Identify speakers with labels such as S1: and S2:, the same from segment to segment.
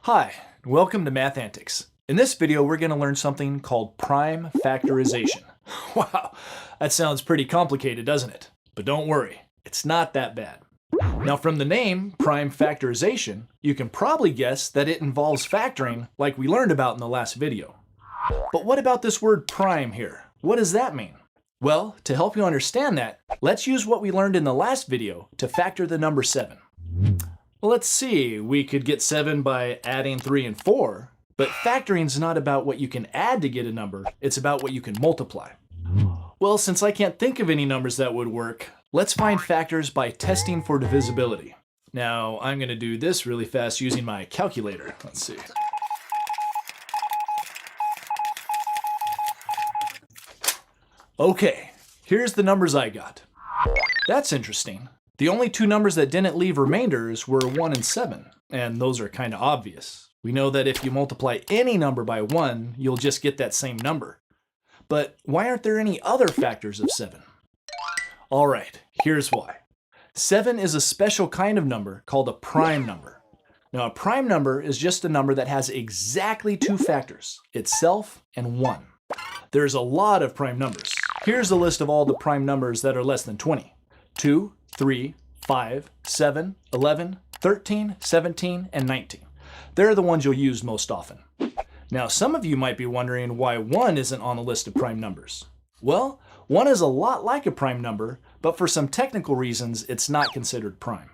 S1: Hi, welcome to Math Antics. In this video, we're going to learn something called prime factorization. Wow, that sounds pretty complicated, doesn't it? But don't worry, it's not that bad. Now, from the name prime factorization, you can probably guess that it involves factoring like we learned about in the last video. But what about this word prime here? What does that mean? Well, to help you understand that, let's use what we learned in the last video to factor the number 7. Well, let's see, we could get 7 by adding 3 and 4, but factoring is not about what you can add to get a number, it's about what you can multiply. Well, since I can't think of any numbers that would work, let's find factors by testing for divisibility. Now, I'm going to do this really fast using my calculator. Let's see. Okay, here's the numbers I got. That's interesting. The only two numbers that didn't leave remainders were 1 and 7, and those are kind of obvious. We know that if you multiply any number by 1, you'll just get that same number. But why aren't there any other factors of 7? All right, here's why. 7 is a special kind of number called a prime number. Now, a prime number is just a number that has exactly two factors, itself and 1. There's a lot of prime numbers. Here's a list of all the prime numbers that are less than 20. 2, 3, 5, 7, 11, 13, 17, and 19. They're the ones you'll use most often. Now, some of you might be wondering why 1 isn't on the list of prime numbers. Well, 1 is a lot like a prime number, but for some technical reasons, it's not considered prime.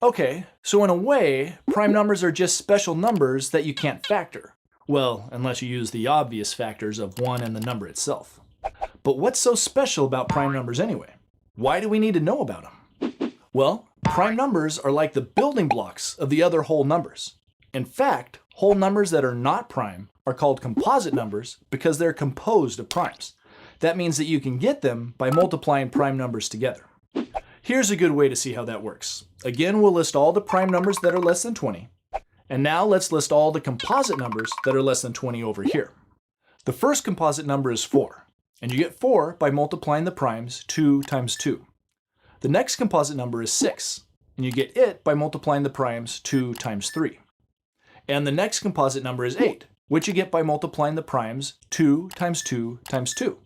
S1: Okay, so in a way, prime numbers are just special numbers that you can't factor. Well, unless you use the obvious factors of 1 and the number itself. But what's so special about prime numbers anyway? Why do we need to know about them? Well, prime numbers are like the building blocks of the other whole numbers. In fact, whole numbers that are not prime are called composite numbers because they're composed of primes. That means that you can get them by multiplying prime numbers together. Here's a good way to see how that works. Again, we'll list all the prime numbers that are less than 20. And now let's list all the composite numbers that are less than 20 over here. The first composite number is 4. And you get 4 by multiplying the primes 2 times 2. The next composite number is 6, and you get it by multiplying the primes 2 times 3. And the next composite number is 8, which you get by multiplying the primes 2 times 2 times 2.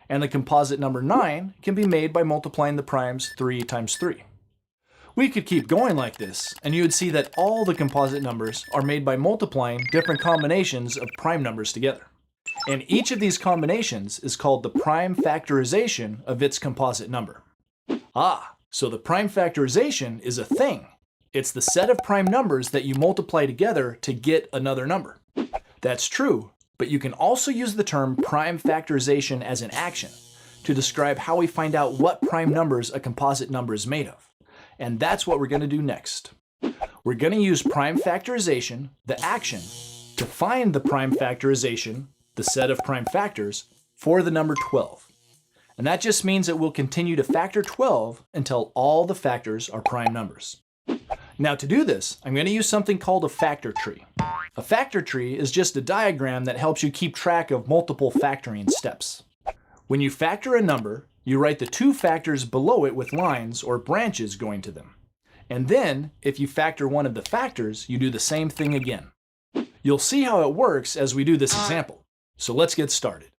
S1: And the composite number 9 can be made by multiplying the primes 3 times 3. We could keep going like this, and you would see that all the composite numbers are made by multiplying different combinations of prime numbers together. And each of these combinations is called the prime factorization of its composite number. Ah, so the prime factorization is a thing. It's the set of prime numbers that you multiply together to get another number. That's true, but you can also use the term prime factorization as an action to describe how we find out what prime numbers a composite number is made of. And that's what we're going to do next. We're going to use prime factorization, the action, to find the prime factorization, the set of prime factors, for the number 12. And that just means that we'll continue to factor 12 until all the factors are prime numbers. Now, to do this, I'm going to use something called a factor tree. A factor tree is just a diagram that helps you keep track of multiple factoring steps. When you factor a number, you write the two factors below it with lines or branches going to them. And then, if you factor one of the factors, you do the same thing again. You'll see how it works as we do this example. So let's get started.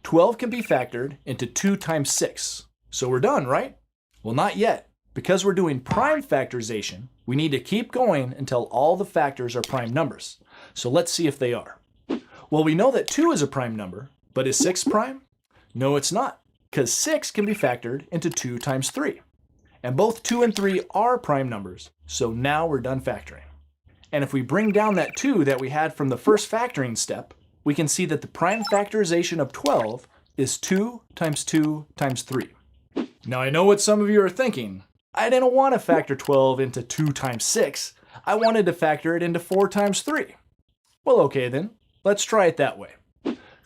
S1: 12 can be factored into 2 times 6. So we're done, right? Well, not yet. Because we're doing prime factorization, we need to keep going until all the factors are prime numbers. So let's see if they are. Well, we know that 2 is a prime number, but is 6 prime? No, it's not, because 6 can be factored into 2 times 3. And both 2 and 3 are prime numbers, so now we're done factoring. And if we bring down that 2 that we had from the first factoring step, we can see that the prime factorization of 12 is 2 times 2 times 3. Now, I know what some of you are thinking. I didn't want to factor 12 into 2 times 6. I wanted to factor it into 4 times 3. Well, okay then. Let's try it that way.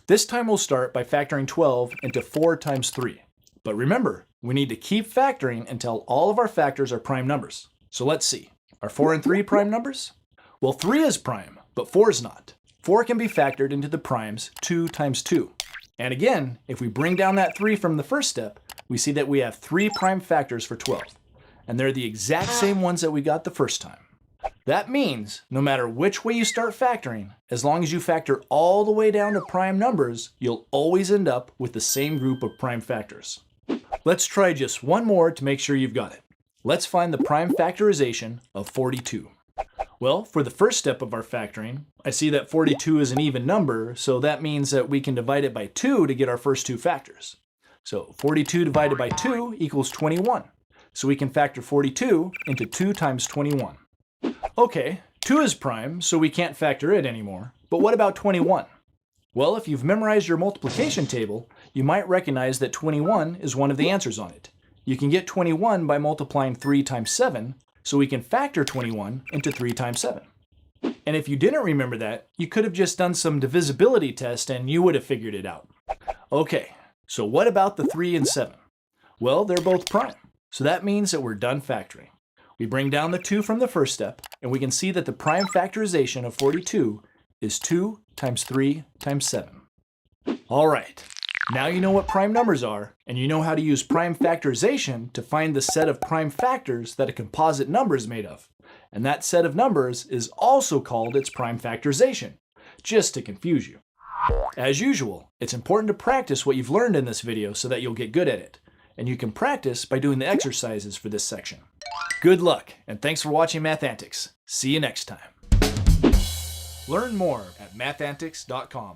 S1: This time we'll start by factoring 12 into 4 times 3. But remember, we need to keep factoring until all of our factors are prime numbers. So let's see. Are 4 and 3 prime numbers? Well, 3 is prime, but 4 is not. 4 can be factored into the primes 2 times 2. And again, if we bring down that 3 from the first step, we see that we have 3 prime factors for 12. And they're the exact same ones that we got the first time. That means no matter which way you start factoring, as long as you factor all the way down to prime numbers, you'll always end up with the same group of prime factors. Let's try just one more to make sure you've got it. Let's find the prime factorization of 42. Well, for the first step of our factoring, I see that 42 is an even number, so that means that we can divide it by 2 to get our first two factors. So 42 divided by 2 equals 21. So we can factor 42 into 2 times 21. Okay, 2 is prime, so we can't factor it anymore. But what about 21? Well, if you've memorized your multiplication table, you might recognize that 21 is one of the answers on it. You can get 21 by multiplying 3 times 7, so we can factor 21 into 3 times 7. And if you didn't remember that, you could have just done some divisibility test and you would have figured it out. Okay, so what about the 3 and 7? Well, they're both prime, so that means that we're done factoring. We bring down the 2 from the first step, and we can see that the prime factorization of 42 is 2 times 3 times 7. All right, now you know what prime numbers are, and you know how to use prime factorization to find the set of prime factors that a composite number is made of. And that set of numbers is also called its prime factorization, just to confuse you. As usual, it's important to practice what you've learned in this video so that you'll get good at it. And you can practice by doing the exercises for this section. Good luck, and thanks for watching Mathantics. See you next time. Learn more at mathantics.com.